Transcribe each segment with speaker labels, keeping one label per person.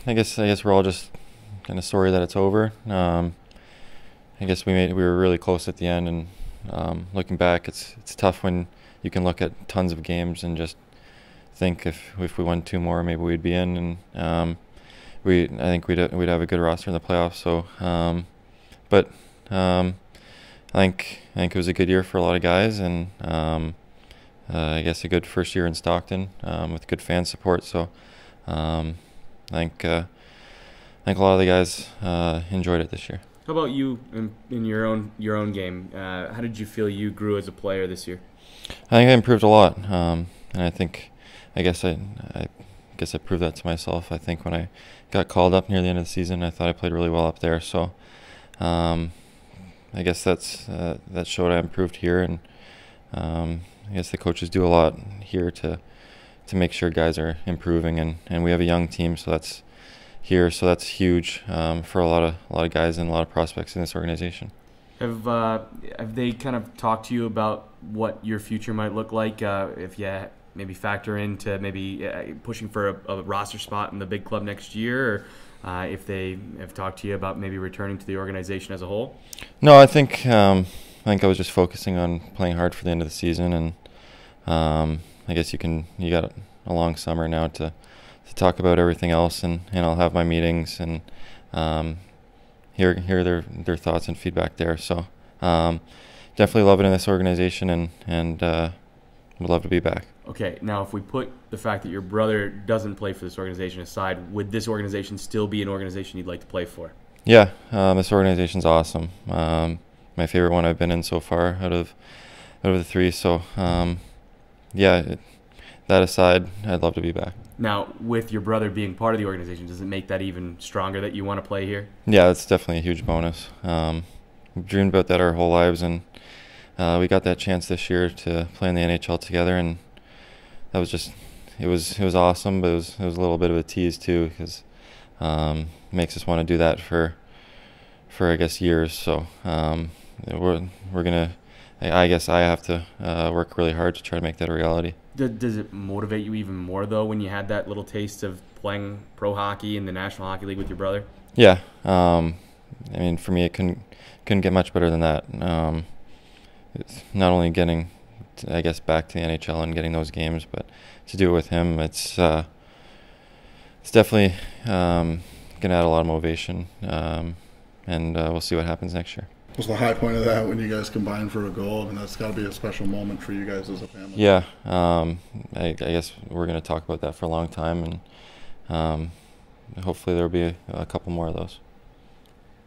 Speaker 1: I guess we're all just kind of sorry that it's over. I guess we were really close at the end, and looking back, it's tough when you can look at tons of games and just think if we won two more, maybe we'd be in, and I think we'd have a good roster in the playoffs. So, but I think it was a good year for a lot of guys, and I guess a good first year in Stockton with good fan support. So, I think a lot of the guys enjoyed it this year.
Speaker 2: How about you in your own game? How did you feel you grew as a player this year?
Speaker 1: I think I improved a lot, and I guess I proved that to myself. I think when I got called up near the end of the season, I thought I played really well up there. So I guess that showed I improved here, and I guess the coaches do a lot here to make sure guys are improving, and we have a young team, so that's huge for a lot of guys and a lot of prospects in this organization.
Speaker 2: Have they kind of talked to you about what your future might look like if you maybe factor into maybe pushing for a roster spot in the big club next year, or if they have talked to you about maybe returning to the organization as a whole?
Speaker 1: No, I think I was just focusing on playing hard for the end of the season, and I guess you got a long summer now to talk about everything else, and I'll have my meetings and hear their thoughts and feedback there. So definitely love it in this organization, and would love to be back.
Speaker 2: Okay, now if we put the fact that your brother doesn't play for this organization aside, would this organization still be an organization you'd like to play for?
Speaker 1: Yeah, this organization's awesome. My favorite one I've been in so far out of the three. So that aside, I'd love to be back.
Speaker 2: Now, with your brother being part of the organization, does it make that even stronger that you want to play here?
Speaker 1: Yeah, that's definitely a huge bonus. We've dreamed about that our whole lives, and we got that chance this year to play in the NHL together, and that was it was awesome, but it was a little bit of a tease too, because it makes us want to do that for I guess years. So we're gonna. I guess I have to work really hard to try to make that a reality.
Speaker 2: Does it motivate you even more, though, when you had that little taste of playing pro hockey in the National Hockey League with your brother?
Speaker 1: Yeah. I mean, for me, it couldn't get much better than that. It's not only getting, I guess, back to the NHL and getting those games, but to do it with him, it's definitely going to add a lot of motivation, and we'll see what happens next year.
Speaker 3: Was the high point of that when you guys combined for a goal? I mean, that's got to be a special moment for you guys as a family.
Speaker 1: Yeah, I guess we're going to talk about that for a long time, and hopefully there'll be a couple more of those.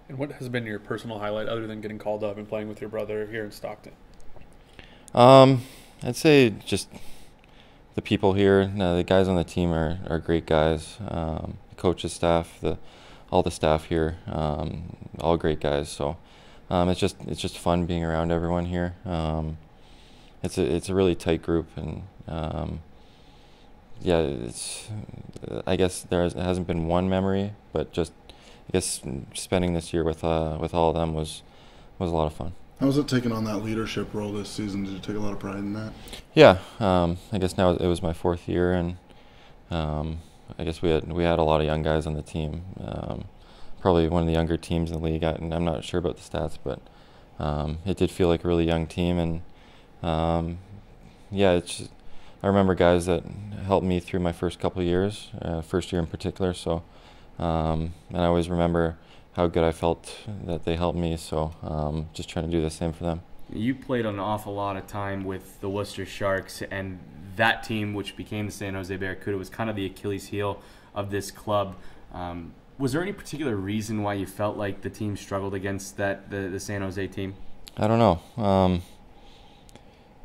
Speaker 4: And what has been your personal highlight other than getting called up and playing with your brother here in Stockton?
Speaker 1: I'd say just the people here. The guys on the team are great guys. The coaches, staff, all the staff here, all great guys. So. It's just fun being around everyone here. It's a really tight group, and I guess there hasn't been one memory, but just I guess spending this year with all of them was a lot of fun.
Speaker 3: How was it taking on that leadership role this season? Did you take a lot of pride in that?
Speaker 1: Yeah, I guess now it was my fourth year, and I guess we had a lot of young guys on the team. Probably one of the younger teams in the league, and I'm not sure about the stats, but it did feel like a really young team, and I remember guys that helped me through my first couple of years, first year in particular. So, and I always remember how good I felt that they helped me. So, just trying to do the same for them.
Speaker 2: You played an awful lot of time with the Worcester Sharks, and that team, which became the San Jose Barracuda, was kind of the Achilles heel of this club. Was there any particular reason why you felt like the team struggled against the San Jose team?
Speaker 1: I don't know.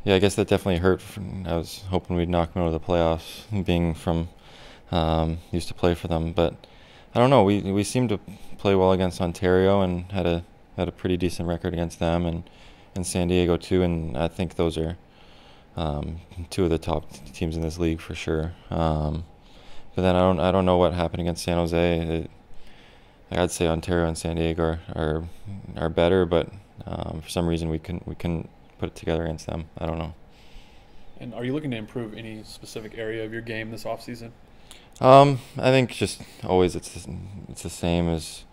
Speaker 1: I guess that definitely hurt. I was hoping we'd knock them out of the playoffs, being from used to play for them. But I don't know. We seemed to play well against Ontario and had a pretty decent record against them, and San Diego too. And I think those are two of the top teams in this league for sure. But then I don't know what happened against San Jose. I'd say Ontario and San Diego are better, but for some reason we couldn't put it together against them. I don't know.
Speaker 4: And are you looking to improve any specific area of your game this offseason?
Speaker 1: I think just always it's the same as,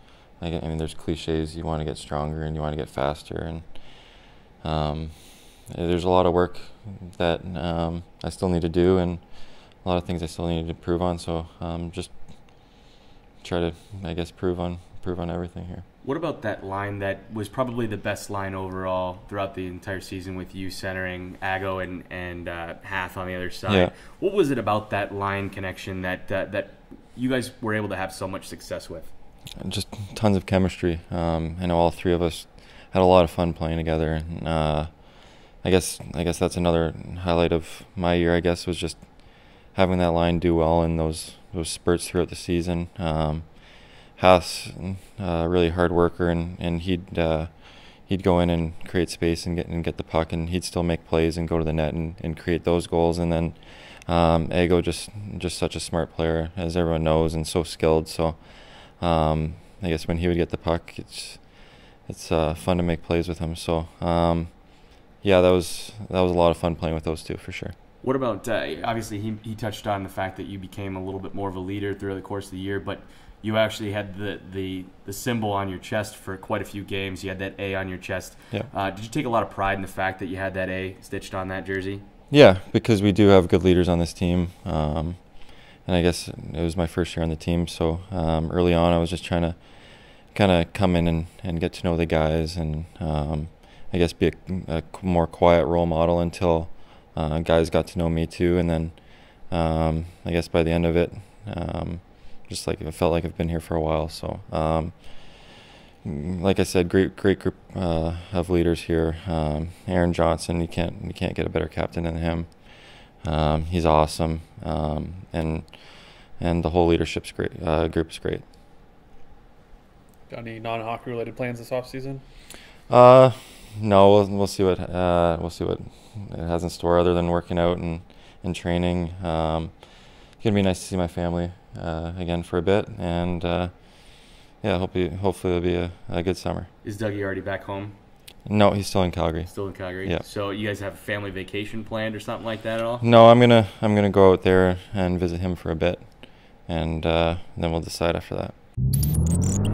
Speaker 1: I mean, there's cliches. You want to get stronger and you want to get faster, and there's a lot of work that I still need to do, and a lot of things I still need to improve on. So just try to, I guess, prove on everything here.
Speaker 2: What about that line that was probably the best line overall throughout the entire season, with you centering Ago and Hath on the other side?
Speaker 1: Yeah.
Speaker 2: What was it about that line connection that you guys were able to have so much success with?
Speaker 1: Just tons of chemistry. I know all three of us had a lot of fun playing together. And, I guess that's another highlight of my year, I guess, was just having that line do well in those spurts throughout the season. Haas, really hard worker, and he'd go in and create space and get the puck, and he'd still make plays and go to the net and create those goals. And then Ego, just such a smart player, as everyone knows, and so skilled. So I guess when he would get the puck, it's fun to make plays with him. So yeah, that was a lot of fun playing with those two for sure.
Speaker 2: What about obviously he touched on the fact that you became a little bit more of a leader throughout the course of the year, but you actually had the symbol on your chest for quite a few games. You had that A on your chest.
Speaker 1: Yeah.
Speaker 2: Did you take a lot of pride in the fact that you had that A stitched on that jersey?
Speaker 1: Yeah, because we do have good leaders on this team, and I guess it was my first year on the team. So early on, I was just trying to kind of come in and get to know the guys, and I guess be a more quiet role model until guys got to know me too. And then I guess by the end of it, just like it felt like I've been here for a while. So like I said, great group of leaders here. Aaron Johnson, you can't get a better captain than him. He's awesome, and the whole leadership's great. Group is great.
Speaker 4: Got any non-hockey related plans this off season?
Speaker 1: No, we'll see what it has in store other than working out and training. It's gonna be nice to see my family again for a bit, and yeah, hopefully it'll be a good summer.
Speaker 2: Is Dougie already back home?
Speaker 1: No, he's still in Calgary.
Speaker 2: Still in Calgary.
Speaker 1: Yeah.
Speaker 2: So you guys have a family vacation planned or something like that at all?
Speaker 1: No, I'm gonna go out there and visit him for a bit, and then we'll decide after that.